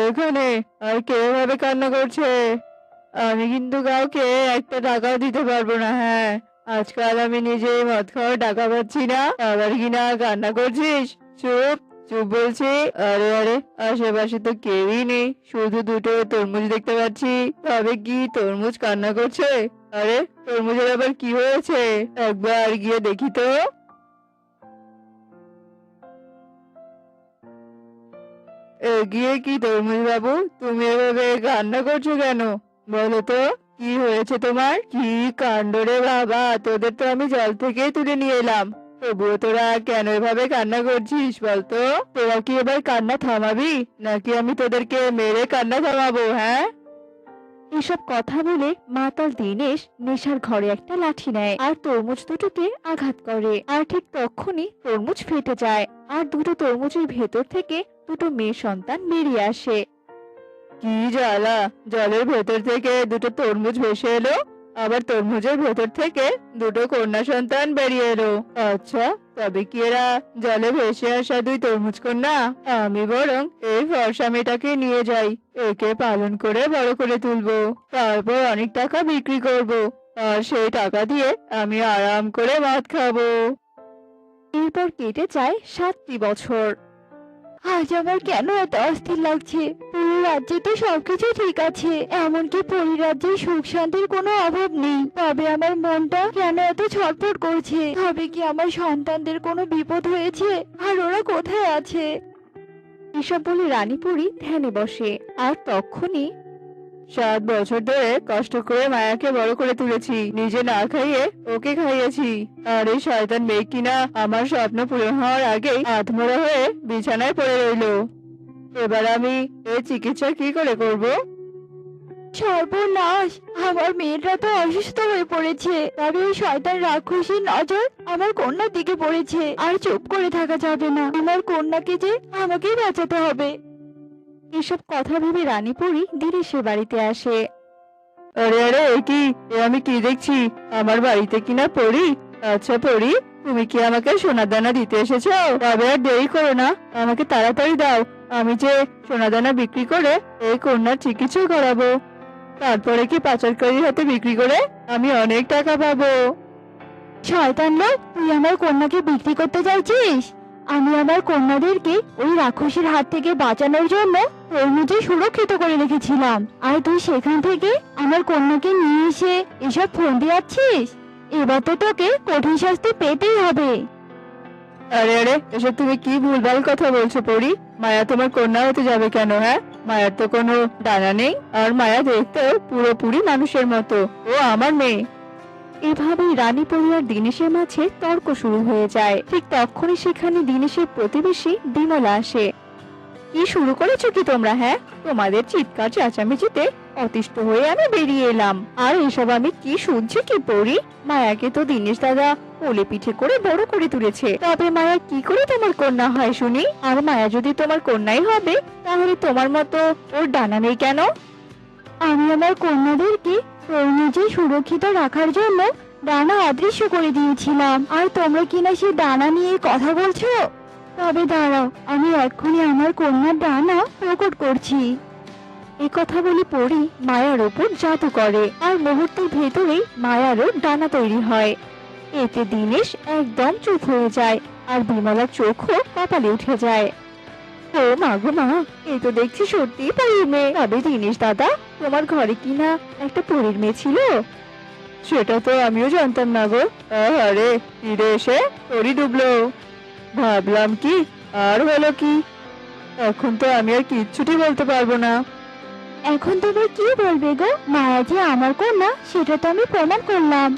এখানে? আর কে এভাবে কান্না করছে? আমি কিন্তু কাউকে একটা টাকাও দিতে পারবো না। হ্যাঁ, আজকাল আমি নিজেই মদ খাওয়ার টাকা পাচ্ছি না, আবার কিনা কান্না করছিস? চুপ, চুপ বলছি। আরে আরে, আশেপাশে তো কেউই নেই, শুধু দুটো তরমুজ দেখতে পাচ্ছি। তবে কি তরমুজ কান্না করছে? আরে, তরমুজের আবার কি হয়েছে? একবার গিয়ে দেখি তো। এগিয়ে কি তরমুজ বাবু, তুমি এভাবে কান্না করছো কেন? বলো তো, কি হয়েছে তোমার? কি কাণ্ড রে বাবা, তোদের তো আমি জল থেকেই তুলে নিয়ে এলাম, তবুও তোরা কেন এভাবে কান্না করছিস বলতো? তোরা কি এবার কান্না থামাবি, নাকি আমি তোদেরকে মেরে কান্না থামাবো? হ্যাঁ। এসব কথা বলে মাতাল দিনেশ নেশার ঘরে একটা লাঠি নেয় আর তরমুজ দুটোকে আঘাত করে, আর ঠিক তখনই তরমুজ ফেটে যায় আর দুটো তরমুজের ভেতর থেকে দুটো মেয়ে সন্তান বেরিয়ে আসে। কি জ্বালা, জলের ভেতর থেকে দুটো তরমুজ ভেসে এলো, আবার তরমুজের ভেতর থেকে দুটো কন্যা সন্তান বেরিয়ে এলো। আচ্ছা, তবে কি এরা জলে ভেসে আসা দুই তরমুজ কন্যা? আমি বরং এই ফর্সা মেয়েটাকে নিয়ে যাই, একে পালন করে বড় করে তুলবো, তারপর অনেক টাকা বিক্রি করব, আর সেই টাকা দিয়ে আমি আরাম করে মদ খাবো। এরপর কেটে যায় 7টি বছর। আজ আমার কেন এত অস্থির লাগছে? পুরো রাজ্যে তো সবকিছু ঠিক আছে, এমনকি পরিরাজ্যে সুখ শান্তির কোনো অভাব নেই, তবে আমার মনটা কেন এত ছটফট করছে? তবে কি আমার সন্তানদের কোনো বিপদ হয়েছে? আর ওরা কোথায় আছে? এসব বলে রানীপুরী ধ্যানে বসে, আর তখনই 7 বছর ধরে কষ্ট করে মায়াকে বড় করে তুলেছি, নিজে না খাইয়ে ওকে খাইয়েছি, আর এই শয়তান মেয়ে কিনা আমার স্বপ্ন পূরণ হওয়ার আগেই আধমরা হয়ে বিছানায় পড়ে রইলো। এবার আমি এর চিকিৎসা কি করে করব? সর্বনাশ! আমার মেয়েটা তো অসুস্থ হয়ে পড়েছে, তবে ওই শয়তান রাক্ষসীর নজর আমার কন্যার দিকে পড়েছে, আর চুপ করে থাকা যাবে না, আমার কন্যাকে যে আমাকেই বাঁচাতে হবে। এসব কথা ভেবে রানীপুরী দিনেশের বাড়িতে আসে। আরে আরে, এ কি, এ আমি কি দেখছি? আমার বাড়িতে কিনা পড়ি? আচ্ছা পড়ি, তুমি কি আমাকে সোনা দানা দিতে এসেছো? তবে আর দেরি করো না, আমাকে তাড়াতাড়ি দাও। আমি যে সোনা দানা বিক্রি করে এই কন্যার চিকিৎসা করাবো, তারপরে কি পাচারকারীর হাতে বিক্রি করে আমি অনেক টাকা পাবো। শয়তান লোক, তুই আমার কন্যাকে বিক্রি করতে চাইছিস? আমি আমার কন্যাদেরকে ওই রাক্ষসীর হাত থেকে বাঁচানোর জন্য তরমুজে সুরক্ষিত করে রেখেছিলাম, আর তুই সেখান থেকে আমার কন্যাকে নিয়ে এসে এসব ফোন দিয়াচ্ছিস? এবার তো তোকে কঠিন শাস্তি পেতেই হবে। আরে আরে, এসব তুমি কি ভুলভাল কথা বলছো পরি? মায়া তোমার কন্যা হতে যাবে কেন? হ্যাঁ, মায়ার তো কোনো ডানা নেই, আর মায়া দেখতেও পুরোপুরি মানুষের মতো, ও আমার মেয়ে। এভাবেই রানীপুরী আর দিনেশের মাঝে তর্ক শুরু হয়ে যায়। ঠিক তখনই সেখানে দিনেশের প্রতিবেশী বিমলা আসে। কি শুরু করেছো কি তোমরা? হ্যাঁ, তোমাদের চিৎকার চেঁচামেচিতে অতিষ্ঠ হয়ে আমি বেরিয়ে এলাম, আর এসব আমি কি শুনছি কি পড়ি? মায়াকে তো দিনেশ দাদা কোলে পিঠে করে বড় করে তুলেছে, তবে মায়া কি করে তোমার কন্যা হয় শুনি? আর মায়া যদি তোমার কন্যাই হবে, তাহলে তোমার মতো ওর ডানা নেই কেন? আমি আমার কন্যাদেরকে তরমুজে সুরক্ষিত রাখার জন্য ডানা অদৃশ্য করে দিয়েছিলাম, আর তোমরা কিনা সেই ডানা নিয়ে কথা বলছো? তবে দাঁড়াও, আমি এক্ষুনি আমার কন্যার ডানা প্রকট করছি। এ কথা বলে পরি মায়ার ওপর জাদু করে, আর মুহূর্তের ভেতরেই মায়ারও ডানা তৈরি হয়। এতে দিনেশ একদম চুপ হয়ে যায়, আর বিমলার চোখও কপালে উঠে যায়। ও মা গো মা, এই তো দেখছি সত্যি পরীর মেয়ে। তবে দিনেশ দাদা, তোমার ঘরে কিনা একটা পরীর মেয়ে ছিল? সেটা তো আমিও জানতাম না গো। আরে, ফিরে এসে পরি ডুবলো, ভাবলাম কি, আর হলো কি? এখন তো আমি আর কিচ্ছুটি বলতে পারবো না। এখন তুমি কি বলবে গো? মায়া যে আমার কন্যা সেটা তো আমি প্রমাণ করলাম।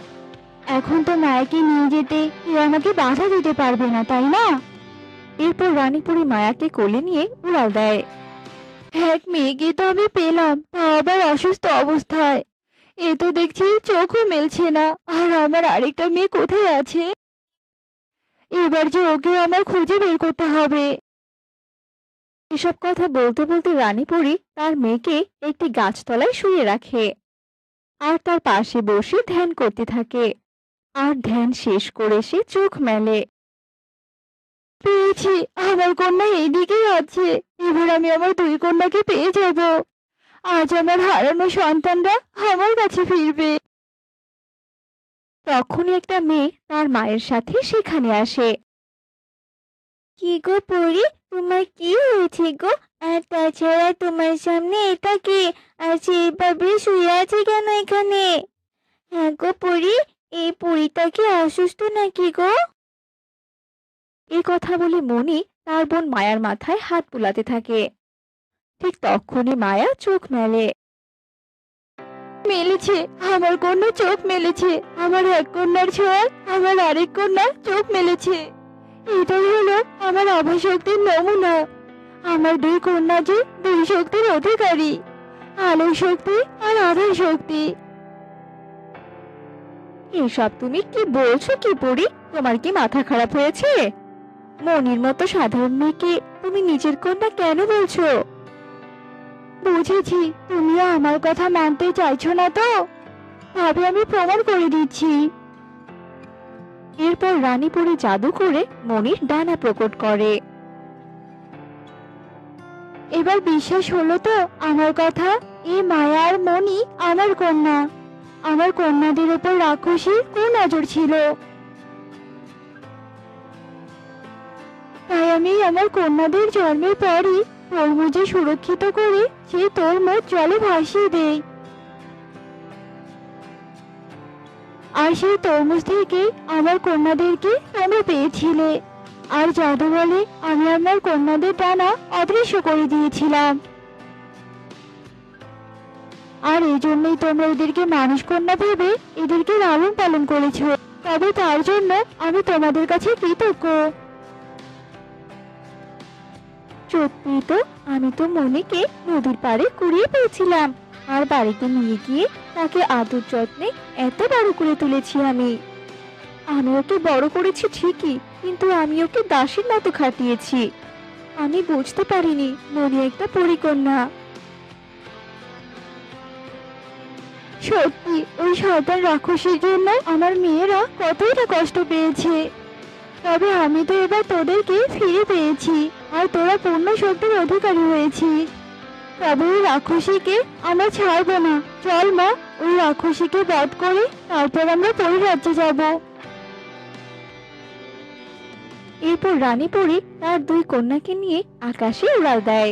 এখন তো মায়াকে নিয়ে যেতে কেউ আমাকে বাধা দিতে পারবে না, তাই না? এরপর রানীপুরী মায়াকে কোলে নিয়ে উড়াল দেয়। এক মেয়েকে তো আমি পেলাম, তাও আবার অসুস্থ অবস্থায়। এ তো দেখছি চোখও মেলছে না, আর আমার আরেকটা মেয়ে কোথায় আছে? এবার যে ওকে আমার খুঁজে বের করতে হবে। এসব কথা বলতে বলতে রানীপুরী তার মেয়েকে একটি গাছতলায় শুয়ে রাখে, আর তার পাশে বসে ধ্যান করতে থাকে। আর ধ্যান শেষ করে সে চোখ মেলে। পেয়েছি, আমার কন্যা এইদিকেই আছে। এবার আমি আমার দুই কন্যাকে পেয়ে যাব। আজ আমার হারানো সন্তানরা আমার কাছে ফিরবে। তখনই একটা মেয়ে তার মায়ের সাথে সেখানে আসে। কি গো পরি, তোমার কি হয়েছে গো? আর তাছাড়া তোমার সামনে এটা কে? আর সেইভাবে শুয়ে আছে কেন এখানে? হ্যাঁ গো পরি, এই পরিটা কি অসুস্থ নাকি গো? এই কথা বলে মনি তার বোন মায়ার মাথায় হাত বুলাতে থাকে। ঠিক তখনই মায়া চোখ মেলে। মেলেছে, আমার কন্যা চোখ মেলেছে। আমার এক কন্যার ছোঁয়ায় আমার আরেক কন্যা চোখ মেলেছে। এটাই হলো আমার অভশক্তির নমুনা। আমার দুই কন্যা যে দুই শক্তির অধিকারী, আলোর শক্তি আর আধার শক্তি। এসব তুমি কি বলছো কি পরি? তোমার কি মাথা খারাপ হয়েছে? মনির মতো সাধারণ মেয়েকে তুমি নিজের কন্যা কেন বলছো? বুঝেছি, তুমিও আমার কথা মানতে চাইছো না তো, তবে আমি প্রমাণ করে দিচ্ছি। এরপর রানীপুরে জাদু করে মনির ডানা প্রকট করে। এবার বিশ্বাস হলো তো আমার কথা? এই মায়া আর মনি আমার কন্যা। আমার কন্যাদের উপর রাক্ষসীর নজর ছিল, তাই আমি আমার কন্যাদের জন্মের পরই তরমুজে সুরক্ষিত করে সেই তরমুজ জলে ভাসিয়ে দেই। আর সেই তরমুজ থেকে আমার কন্যাদেরকে তোমরা পেয়েছিলে। আর জাদু বলে আমি আমার কন্যাদের ডানা অদৃশ্য করে দিয়েছিলাম। আর এই জন্যই তোমরা এদেরকে মানুষ কন্যা ভেবে এদেরকে লালন পালন করেছো। তবে তার জন্য আমি তোমাদের কাছে কৃতজ্ঞ। সত্যি তো, আমি তো মনিকে নদীর পাড়ে কুড়িয়ে পেয়েছিলাম, আর বাড়িতে নিয়ে গিয়ে তাকে আদর যত্নে এত বড় করে তুলেছি আমি। আমি ওকে বড় করেছি ঠিকই, কিন্তু আমি ওকে দাসীর মতো খাটিয়েছি। আমি বুঝতে পারিনি মনি একটা পরিকন্যা। সত্যি ওই শয়তান রাক্ষসীর জন্য আমার মেয়েরা কতই না কষ্ট পেয়েছে। তবে আমি তো এবার তোদেরকে ফিরে পেয়েছি, আর তোরা পূর্ণ শক্তির অধিকারী হয়েছিস। তবে ওই রাক্ষসীকে আমরা ছাড়বো না। চল মা, ওই রাক্ষসীকে বধ করে তারপর আমরা পরিরাজ্যে যাব। এরপর রানী পরী তার দুই কন্যাকে নিয়ে আকাশে উড়াল দেয়।